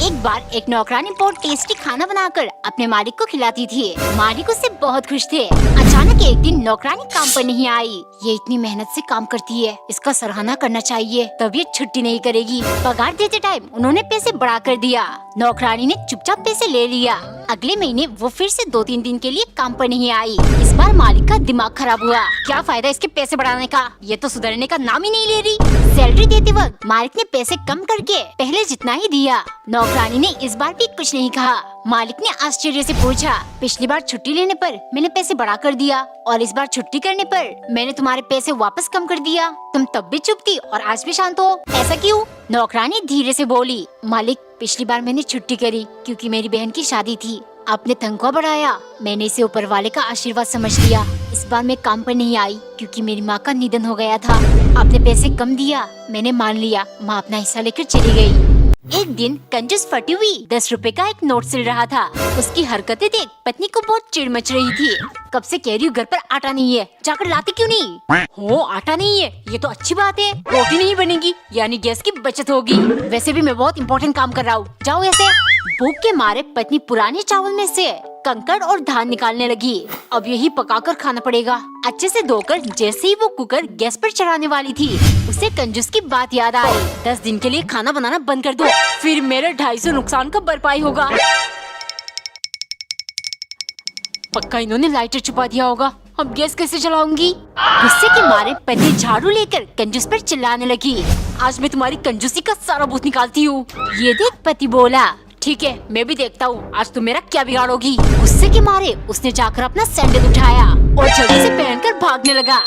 एक बार एक नौकरानी बहुत टेस्टी खाना बनाकर अपने मालिक को खिलाती थी। मालिक उससे बहुत खुश थे। अचानक एक दिन नौकरानी काम पर नहीं आई। ये इतनी मेहनत से काम करती है, इसका सराहना करना चाहिए, तबीयत छुट्टी नहीं करेगी। पगार देते टाइम उन्होंने पैसे बढ़ा कर दिया। नौकरानी ने चुपचाप पैसे ले लिया। अगले महीने वो फिर से 2-3 दिन के लिए काम पर नहीं आई। इस बार मालिक का दिमाग खराब हुआ। क्या फायदा इसके पैसे बढ़ाने का, ये तो सुधरने का नाम ही नहीं ले रही। सैलरी देते वक्त मालिक ने पैसे कम करके पहले जितना ही दिया। नौकरानी ने इस बार भी कुछ नहीं कहा। मालिक ने आश्चर्य से पूछा, पिछली बार छुट्टी लेने पर मैंने पैसे बढ़ा कर दिया और इस बार छुट्टी करने पर मैंने तुम्हारे पैसे वापस कम कर दिया। तुम तब भी चुप थी और आज भी शांत हो, ऐसा क्यों? नौकरानी धीरे से बोली, मालिक पिछली बार मैंने छुट्टी करी क्योंकि मेरी बहन की शादी थी। आपने तनख्वाह बढ़ाया, मैंने इसे ऊपर वाले का आशीर्वाद समझ लिया। इस बार मैं काम पर नहीं आई क्योंकि मेरी माँ का निधन हो गया था। आपने पैसे कम दिया, मैंने मान लिया। माँ अपना हिस्सा लेकर चली गई। एक दिन कंजूस फटी हुई 10 रुपए का एक नोट सिल रहा था। उसकी हरकतें देख पत्नी को बहुत चिढ़ मच रही थी। कब से कह रही हूँ घर पर आटा नहीं है, जाकर लाते क्यों नहीं? हो आटा नहीं है, ये तो अच्छी बात है। रोटी नहीं बनेगी यानी गैस की बचत होगी। वैसे भी मैं बहुत इम्पोर्टेंट काम कर रहा हूँ, जाओ ऐसे। भूख के मारे पत्नी पुराने चावल में से कंकड़ और धान निकालने लगी। अब यही पकाकर खाना पड़ेगा। अच्छे से धोकर जैसे ही वो कुकर गैस पर चढ़ाने वाली थी, उसे कंजूस की बात याद आई। 10 दिन के लिए खाना बनाना बंद कर दो, फिर मेरे 250 नुकसान का भरपाई होगा। पक्का इन्होंने लाइटर छुपा दिया होगा। अब गैस कैसे जलाऊंगी? गुस्से के मारे पत्नी झाड़ू लेकर कंजूस पर चिल्लाने लगी, आज मैं तुम्हारी कंजूसी का सारा भूत निकालती हूँ। ये देख पति बोला, ठीक है मैं भी देखता हूँ आज तुम मेरा क्या बिगाड़ोगी। गुस्से के मारे उसने जाकर अपना सैंडल उठाया और जल्दी से पहनकर भागने लगा।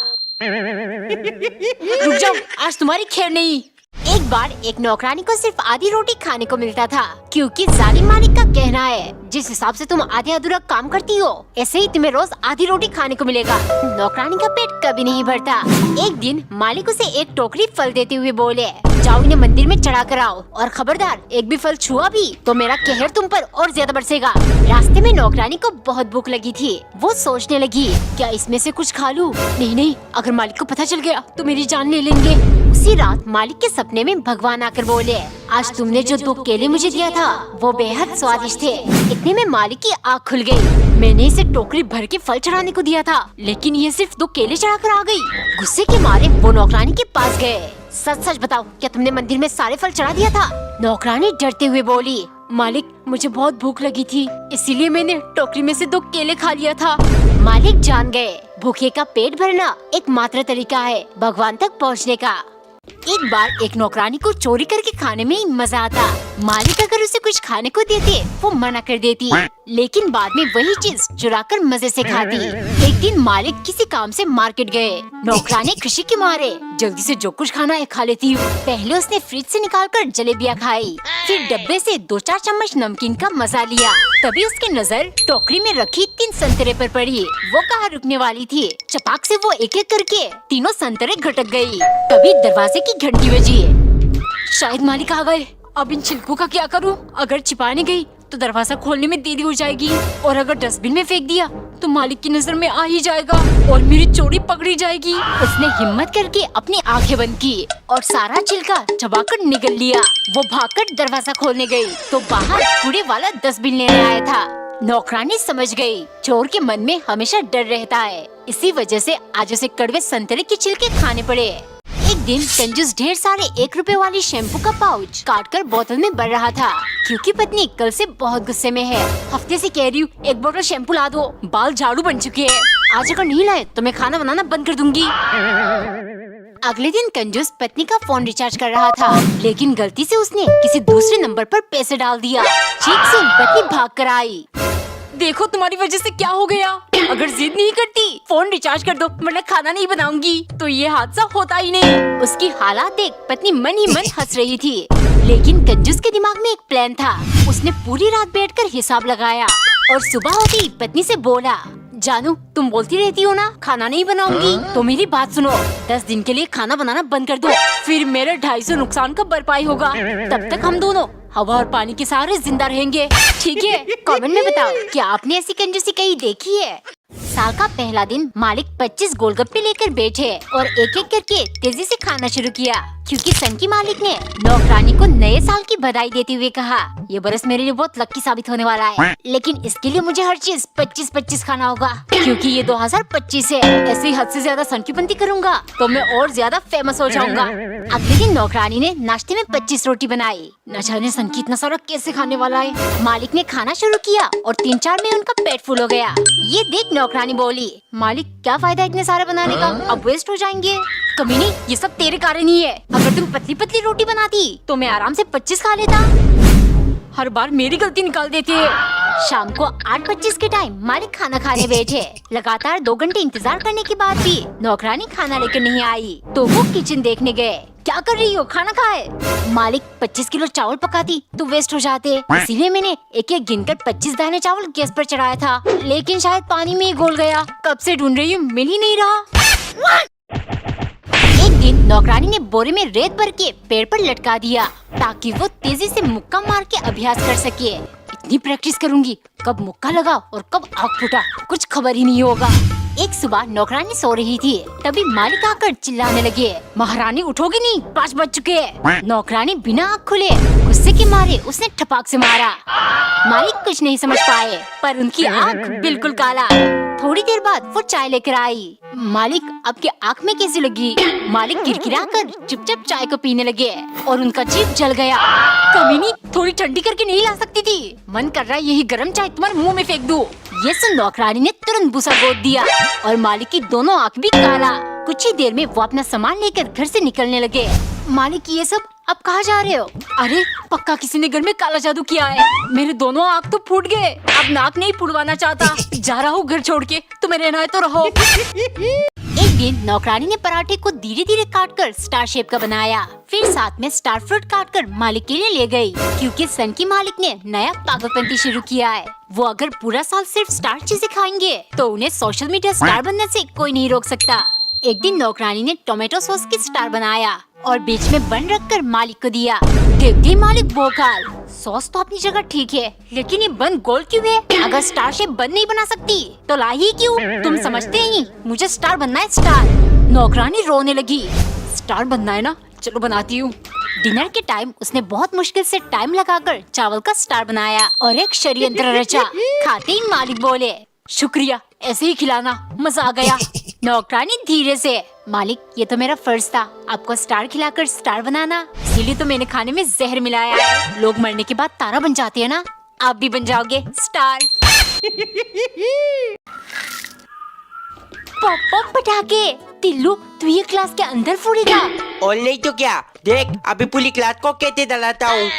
रुक जाओ, आज तुम्हारी खैर नहीं। एक बार एक नौकरानी को सिर्फ आधी रोटी खाने को मिलता था क्योंकि जालिम मालिक का कहना है, जिस हिसाब से तुम आधे अधूरा काम करती हो ऐसे ही तुम्हें रोज आधी रोटी खाने को मिलेगा। नौकरानी का पेट कभी नहीं भरता। एक दिन मालिक उसे एक टोकरी फल देते हुए बोले, जाओ इन्हें मंदिर में चढ़ा कर आओ और खबरदार एक भी फल छुआ भी तो मेरा कहर तुम पर और ज्यादा बरसेगा। रास्ते में नौकरानी को बहुत भूख लगी थी। वो सोचने लगी, क्या इसमें से कुछ खा लूं? नहीं, अगर मालिक को पता चल गया तो मेरी जान ले लेंगे। उसी रात मालिक के सपने में भगवान आकर बोले, आज तुमने जो 2 केले मुझे दिया था वो बेहद स्वादिष्ट थे। इतने में मालिक की आँख खुल गई। मैंने इसे टोकरी भर के फल चढ़ाने को दिया था लेकिन ये सिर्फ 2 केले चढ़ाकर आ गई। गुस्से के मारे वो नौकरानी के पास गए। सच सच बताओ, क्या तुमने मंदिर में सारे फल चढ़ा दिया था? नौकरानी डरते हुए बोली, मालिक मुझे बहुत भूख लगी थी इसीलिए मैंने टोकरी में से 2 केले खा लिया था। मालिक जान गए, भूखे का पेट भरना एकमात्र तरीका है भगवान तक पहुँचने का। एक बार एक नौकरानी को चोरी करके खाने में ही मजा आता। मालिक अगर उसे कुछ खाने को देते वो मना कर देती, लेकिन बाद में वही चीज चुराकर मजे से खाती। एक दिन मालिक किसी काम से मार्केट गए। नौकरानी खुशी के मारे जल्दी से जो कुछ खाना है खा लेती हूँ। पहले उसने फ्रिज से निकालकर जलेबियाँ खाई, फिर डब्बे से 2-4 चम्मच नमकीन का मजा लिया। तभी उसकी नजर टोकरी में रखी 3 संतरे पर पड़ी। वो कहाँ रुकने वाली थी, चपाक से वो एक एक करके तीनों संतरे घटक गयी। तभी दरवाजे की घंटी बजी। शायद मालिक आ गए। अब इन छिलकों का क्या करूं? अगर छिपाने गई तो दरवाजा खोलने में देरी हो जाएगी और अगर डस्टबिन में फेंक दिया तो मालिक की नजर में आ ही जाएगा और मेरी चोरी पकड़ी जाएगी। उसने हिम्मत करके अपनी आंखें बंद की और सारा छिलका चबाकर निगल लिया। वो भागकर दरवाजा खोलने गई तो बाहर कूड़े वाला डस्टबिन लेने आया था। नौकरानी समझ गई, चोर के मन में हमेशा डर रहता है, इसी वजह से आज उसे कड़वे संतरे के छिलके खाने पड़े। एक दिन कंजूस ढेर सारे 1 रुपए वाली शैम्पू का पाउच काटकर बोतल में भर रहा था क्योंकि पत्नी कल से बहुत गुस्से में है। हफ्ते से कह रही हूँ 1 बोतल शैम्पू ला दो, बाल झाड़ू बन चुके हैं। आज अगर नहीं लाए तो मैं खाना बनाना बंद कर दूंगी। अगले दिन कंजूस पत्नी का फोन रिचार्ज कर रहा था लेकिन गलती से उसने किसी दूसरे नंबर पर पैसे डाल दिया। चीख सुन पत्नी भाग कर आई। देखो तुम्हारी वजह से क्या हो गया। अगर जिद नहीं करती फोन रिचार्ज कर दो वरना खाना नहीं बनाऊंगी, तो ये हादसा होता ही नहीं। उसकी हालात देख पत्नी मन ही मन हंस रही थी लेकिन कंजूस के दिमाग में एक प्लान था। उसने पूरी रात बैठकर हिसाब लगाया और सुबह होती पत्नी से बोला, जानू तुम बोलती रहती हो ना खाना नहीं बनाऊंगी, तो मेरी बात सुनो, 10 दिन के लिए खाना बनाना बंद कर दो, फिर मेरे 250 नुकसान का भरपाई होगा। तब तक हम दोनों हवा और पानी के सहारे जिंदा रहेंगे। ठीक है? कमेंट में बताओ क्या आपने ऐसी कंजूसी कहीं देखी है। साल का पहला दिन मालिक 25 गोलगप्पे लेकर बैठे और एक एक करके तेजी से खाना शुरू किया, क्योंकि सन की मालिक ने नौकरानी को नए साल की बधाई देते हुए कहा, ये बरस मेरे लिए बहुत लकी साबित होने वाला है, लेकिन इसके लिए मुझे हर चीज 25-25 खाना होगा, क्योंकि ये 2025 है। ऐसे ही हद से ज्यादा सन की बंदी करूंगा तो मैं और ज्यादा फेमस हो जाऊंगा। अगले दिन नौकरानी ने नाश्ते में 25 रोटी बनाई। न जाने सन की इतना सारा कैसे खाने वाला है। मालिक ने खाना शुरू किया और 3-4 में उनका पेट फुल हो गया। ये देख नौकरानी बोली, मालिक क्या फायदा इतने सारे बनाने का, अब वेस्ट हो जाएंगे। कमीनी, ये सब तेरे कारण ही है। अगर तुम पतली पतली रोटी बनाती तो मैं आराम से 25 खा लेता। हर बार मेरी गलती निकाल देती है। शाम को 8:25 के टाइम मालिक खाना खाने बैठे। लगातार 2 घंटे इंतजार करने के बाद भी नौकरानी खाना लेकर नहीं आई, तो वो किचन देखने गए। क्या कर रही हो, खाना खाए। मालिक 25 किलो चावल पकाती तो वेस्ट हो जाते, इसीलिए मैंने एक एक गिनकर 25 दाने चावल गैस पर चढ़ाया था, लेकिन शायद पानी में ही घुल गया। कब से ढूंढ रही हूँ, मिल ही नहीं रहा। एक दिन नौकरानी ने बोरे में रेत भर के पेड़ पर लटका दिया, ताकि वो तेजी से मुक्का मार के अभ्यास कर सके। इतनी प्रैक्टिस करूंगी, कब मुक्का लगा और कब आग फूटा कुछ खबर ही नहीं होगा। एक सुबह नौकरानी सो रही थी, तभी मालिक आकर चिल्लाने लगे, महारानी उठोगी नहीं, 5 बज चुके हैं। नौकरानी बिना आँख खुले गुस्से के मारे उसने ठपाक से मारा। मालिक कुछ नहीं समझ पाए, पर उनकी आँख बिल्कुल काला। थोड़ी देर बाद वो चाय लेकर आई। मालिक, आपकी आँख में कैसी लगी? मालिक गिड़गिड़ाकर चुपचाप चाय को पीने लगे और उनका जीभ जल गया। कमीनी, थोड़ी ठंडी करके नहीं ला सकती थी? मन कर रहा है यही गर्म चाय तुम्हारे मुंह में फेंक दूं। ये सुन नौकरानी ने तुरंत भूसा गोद दिया और मालिक की दोनों आँख भी काला। कुछ ही देर में वो अपना सामान लेकर घर से निकलने लगे। मालिक, ये सब अब कहाँ जा रहे हो? अरे पक्का किसी ने घर में काला जादू किया है, मेरे दोनों आँख तो फूट गए, अब नाक नहीं फुड़वाना चाहता। जा रहा हूँ घर छोड़ के, तुम्हें रहना है तो रहो। एक दिन नौकरानी ने पराठे को धीरे धीरे काटकर स्टार शेप का बनाया, फिर साथ में स्टार फ्रूट काटकर मालिक के लिए ले गई, क्योंकि सन की मालिक ने नया पागलपंती शुरू किया है। वो अगर पूरा साल सिर्फ स्टार चीजें खाएंगे तो उन्हें सोशल मीडिया स्टार बनने से कोई नहीं रोक सकता। एक दिन नौकरानी ने टोमेटो सॉस की स्टार बनाया और बीच में बन रखकर मालिक को दिया। देखते मालिक भौकाल, सॉस तो अपनी जगह ठीक है, लेकिन ये बन गोल क्यों है? अगर स्टार शेप बन नहीं बना सकती तो लाई ही क्यों? तुम समझते ही मुझे स्टार बनना है, स्टार। नौकरानी रोने लगी। स्टार बनना है ना, चलो बनाती हूँ। डिनर के टाइम उसने बहुत मुश्किल से टाइम लगाकर चावल का स्टार बनाया और एक षड्यंत्र रचा। खाते ही मालिक बोले, शुक्रिया, ऐसे ही खिलाना, मजा आ गया। नौकरानी धीरे से, मालिक ये तो मेरा फर्ज था आपको स्टार खिलाकर स्टार बनाना, इसीलिए तो मैंने खाने में जहर मिलाया है। लोग मरने के बाद तारा बन जाते हैं ना, आप भी बन जाओगे स्टार। पॉप पटाखे, टिल्लू तू ये क्लास के अंदर फोड़ेगा? और नहीं तो क्या, देख अभी पूरी क्लास को कहते दलाता हूँ।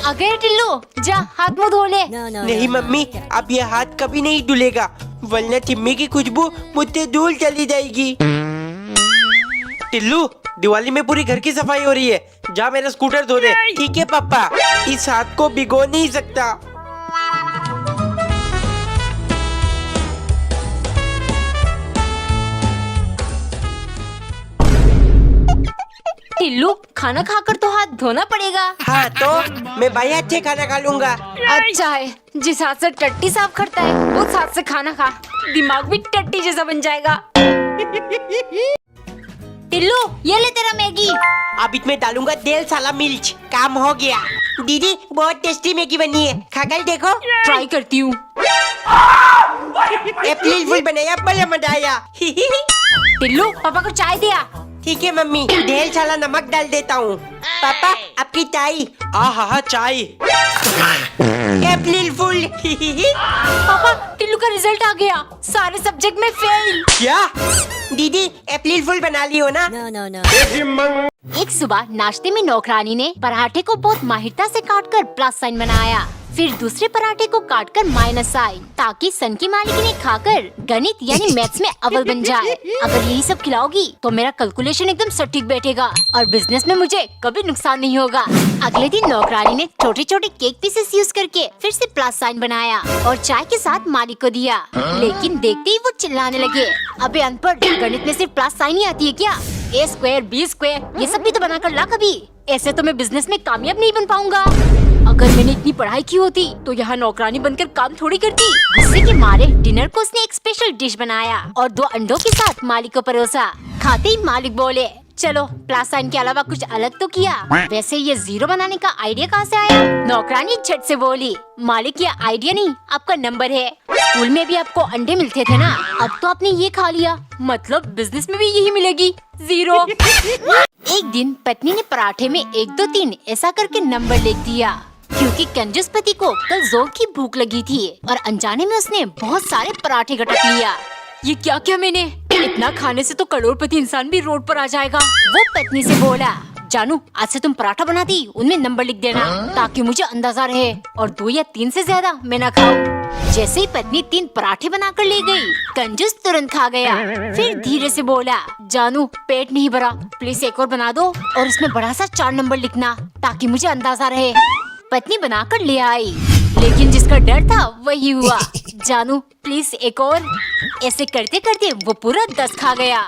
अगर टिल्लू जा हाथ मुँह धो ले। नहीं मम्मी, अब ये हाथ कभी नहीं धुलेगा, वरना तिम्मी की खुशबू मुझसे दूर चली जाएगी। टिल्लू, दिवाली में पूरी घर की सफाई हो रही है, जा मेरा स्कूटर धो दे। ठीक है पापा, इस हाथ को भिगो नहीं सकता। टिल्लू, खाना खाकर तो हाथ धोना पड़ेगा। हाँ तो मैं भाई अच्छे खाना खा लूंगा। अच्छा है, जिस हाथ से टट्टी साफ करता है उस हाथ से खाना खा, दिमाग भी टट्टी जैसा बन जाएगा। टिल्लू, ये ले तेरा मैगी। अब इसमें डालूंगा तेल साला मिर्च, काम हो गया। दीदी बहुत टेस्टी मैगी बनी है, खाकर देखो। ट्राई करती हूँ। अप्रैल फूल बनाया, बड़ा मजा आया। टिल्लू, पापा को चाय दिया। ठीक है मम्मी, ढेर सारा नमक डाल देता हूँ। पापा आपकी चाय। हाँ चाय। अप्रैल फूल। पापा, टिल्लू का रिजल्ट आ गया, सारे सब्जेक्ट में फेल। क्या दीदी, अप्रैल फूल बना ली हो ना? एक सुबह नाश्ते में नौकरानी ने पराठे को बहुत माहिरता से काटकर प्लस साइन बनाया, फिर दूसरे पराठे को काटकर माइनस साइन, ताकि सन की मालिक ने खाकर गणित यानी मैथ्स में अव्वल बन जाए। अगर यही सब खिलाओगी तो मेरा कैलकुलेशन एकदम सटीक बैठेगा और बिजनेस में मुझे कभी नुकसान नहीं होगा। अगले दिन नौकरानी ने छोटे छोटे केक पीसेस यूज करके फिर से प्लस साइन बनाया और चाय के साथ मालिक को दिया, लेकिन देखते ही वो चिल्लाने लगे, अबे अनपढ़, गणित में सिर्फ प्लस साइन ही आती है क्या? A² B² ये सब भी तो बनाकर ला कभी। ऐसे तो मैं बिजनेस में कामयाब नहीं बन पाऊंगा। अगर मैंने इतनी पढ़ाई की होती तो यहाँ नौकरानी बनकर काम थोड़ी करती। गुस्से के मारे डिनर को उसने एक स्पेशल डिश बनाया और 2 अंडों के साथ मालिक को परोसा। खाते ही मालिक बोले, चलो प्लस साइन के अलावा कुछ अलग तो किया। वैसे ये 0 बनाने का आइडिया कहाँ से आया? नौकरानी झट से बोली, मालिक ये आइडिया नहीं आपका नंबर है। स्कूल में भी आपको अंडे मिलते थे ना, अब तो आपने ये खा लिया, मतलब बिजनेस में भी यही मिलेगी 0। एक दिन पत्नी ने पराठे में 1 2 3 ऐसा करके नंबर लिख दिया, क्योंकि कंजूस पति को कल जोर की भूख लगी थी और अनजाने में उसने बहुत सारे पराठे गटक लिया। ये क्या क्या मैंने, इतना खाने से तो करोड़पति इंसान भी रोड पर आ जाएगा। वो पत्नी से बोला, जानू आज से तुम पराठा बनाती उनमें नंबर लिख देना ताकि मुझे अंदाजा रहे और 2 या 3 से ज्यादा मैं न खाऊं। जैसे ही पत्नी 3 पराठे बनाकर ले गई, कंजूस तुरंत खा गया। फिर धीरे से बोला, जानू पेट नहीं भरा, प्लीज एक और बना दो और इसमें बड़ा सा 4 नंबर लिखना ताकि मुझे अंदाजा रहे। पत्नी बनाकर ले आई, लेकिन जिसका डर था वही हुआ। जानू प्लीज एक और। ऐसे करते करते वो पूरा 10 खा गया।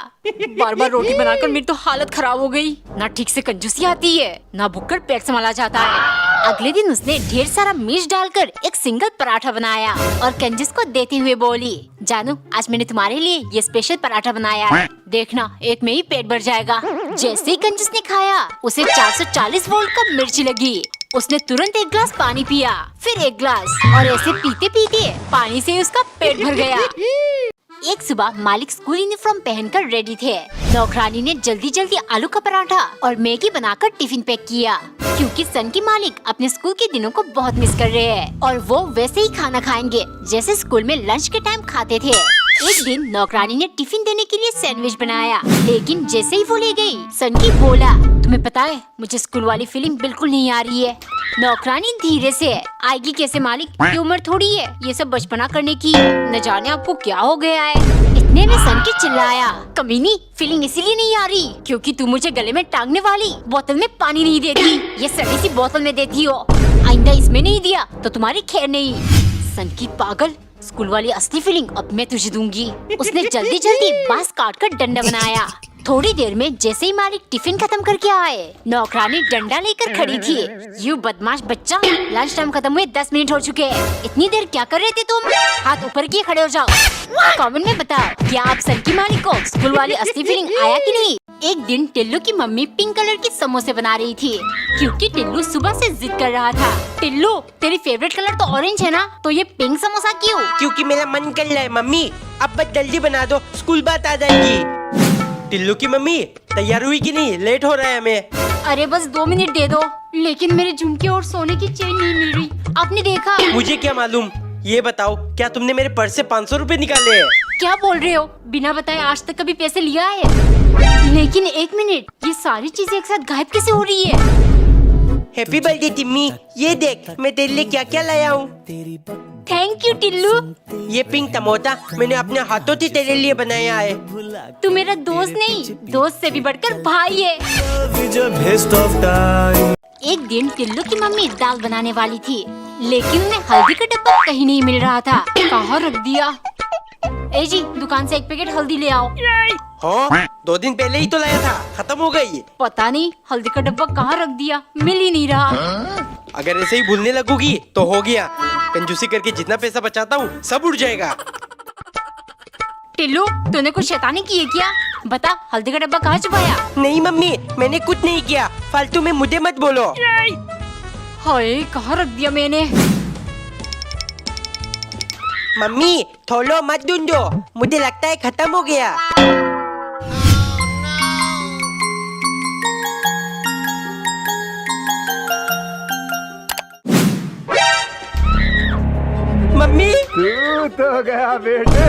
बार बार रोटी बनाकर मेरी तो हालत खराब हो गई। ना ठीक से कंजूसी आती है, ना भूखकर पेट संभाला जाता है। अगले दिन उसने ढेर सारा मिर्च डालकर एक सिंगल पराठा बनाया और कंजूस को देते हुए बोली, जानू आज मैंने तुम्हारे लिए ये स्पेशल पराठा बनाया है, देखना एक में ही पेट भर जाएगा। जैसे ही कंजूस ने खाया, उसे 440 वोल्ट का मिर्ची लगी। उसने तुरंत 1 ग्लास पानी पिया, फिर 1 ग्लास और ऐसे पीते पीते पानी से उसका पेट भर गया। एक सुबह मालिक स्कूल यूनिफॉर्म पहनकर रेडी थे। नौकरानी ने जल्दी जल्दी आलू का पराठा और मैगी बनाकर टिफिन पैक किया, क्योंकि सन की मालिक अपने स्कूल के दिनों को बहुत मिस कर रहे हैं और वो वैसे ही खाना खाएंगे जैसे स्कूल में लंच के टाइम खाते थे। एक दिन नौकरानी ने टिफिन देने के लिए सैंडविच बनाया, लेकिन जैसे ही वो ले गई, सन की बोला, तुम्हें पता है मुझे स्कूल वाली फीलिंग बिल्कुल नहीं आ रही है। नौकरानी धीरे से, आएगी कैसे मालिक, ये उम्र थोड़ी है ये सब बचपना करने की, न जाने आपको क्या हो गया है। इतने में सन की चिल्लाया, कमीनी फीलिंग इसीलिए नहीं आ रही क्योंकि तू मुझे गले में टांगने वाली बोतल में पानी नहीं देती, ये सड़ी सी बोतल में देती हो। आइंदा इसमें नहीं दिया तो तुम्हारी खैर नहीं। सन की पागल, स्कूल वाली असली फीलिंग अब मैं तुझे दूंगी। उसने जल्दी जल्दी बांस काट कर डंडा बनाया। थोड़ी देर में जैसे ही मालिक टिफिन खत्म करके आए, नौकरानी डंडा लेकर खड़ी थी। यू बदमाश बच्चा, लंच टाइम खत्म हुए 10 मिनट हो चुके हैं, इतनी देर क्या कर रहे थे तुम? हाथ ऊपर किए खड़े हो जाओ। कमेंट में बताओ, क्या आप सर की मालिक को स्कूल वाली असली फीलिंग आया कि नहीं? एक दिन टिल्लू की मम्मी पिंक कलर की समोसे बना रही थी, क्योंकि टिल्लू सुबह से जिद कर रहा था। टिल्लू तेरी फेवरेट कलर तो ऑरेंज है ना, तो ये पिंक समोसा क्यों? क्योंकि मेरा मन कर रहा है मम्मी, अब बस जल्दी बना दो, स्कूल बात आ जाएगी। टिल्लू की मम्मी तैयार हुई कि नहीं? लेट हो रहा है हमें। अरे बस 2 मिनट दे दो, लेकिन मेरे झुमके और सोने की चेन नहीं मिल रही। आपने देखा? मुझे क्या मालूम, ये बताओ क्या तुमने मेरे पर्स से 500 रुपए निकाले हैं? क्या बोल रहे हो? बिना बताए आज तक कभी पैसे लिया है? लेकिन 1 मिनट, ये सारी चीजें एक साथ गायब कैसे हो रही है? हैप्पी बर्थडे टिम्मी, ये देख मैं तेरे लिए क्या क्या लाया हूँ। Thank you Tillu. ये पिंक टमाटा मैंने अपने हाथों से तेरे लिए बनाया है। तू मेरा दोस्त नहीं, दोस्त से भी बढ़कर भाई है। एक दिन टिल्लू की मम्मी दाल बनाने वाली थी, लेकिन उन्हें हल्दी का डब्बा कहीं नहीं मिल रहा था। कहाँ रख दिया? ए जी, दुकान से 1 पैकेट हल्दी ले आओ। हाँ, 2 दिन पहले ही तो लाया था, खत्म हो गई। पता नहीं हल्दी का डब्बा कहाँ रख दिया, मिल ही नहीं रहा। अगर ऐसे ही भूलने लगोगी तो हो गया, कंजूसी करके जितना पैसा बचाता हूँ सब उड़ जाएगा। टिल्लू तूने कुछ शैतानी की है क्या? बता हल्दी का डब्बा कहाँ छुपाया? नहीं मम्मी, मैंने कुछ नहीं किया, फालतू में मुझे मत बोलो। हाय, कहाँ रख दिया मैंने? मम्मी थोलो मत ढूंढो, मुझे लगता है खत्म हो गया। मम्मी तू तो गया बेटे।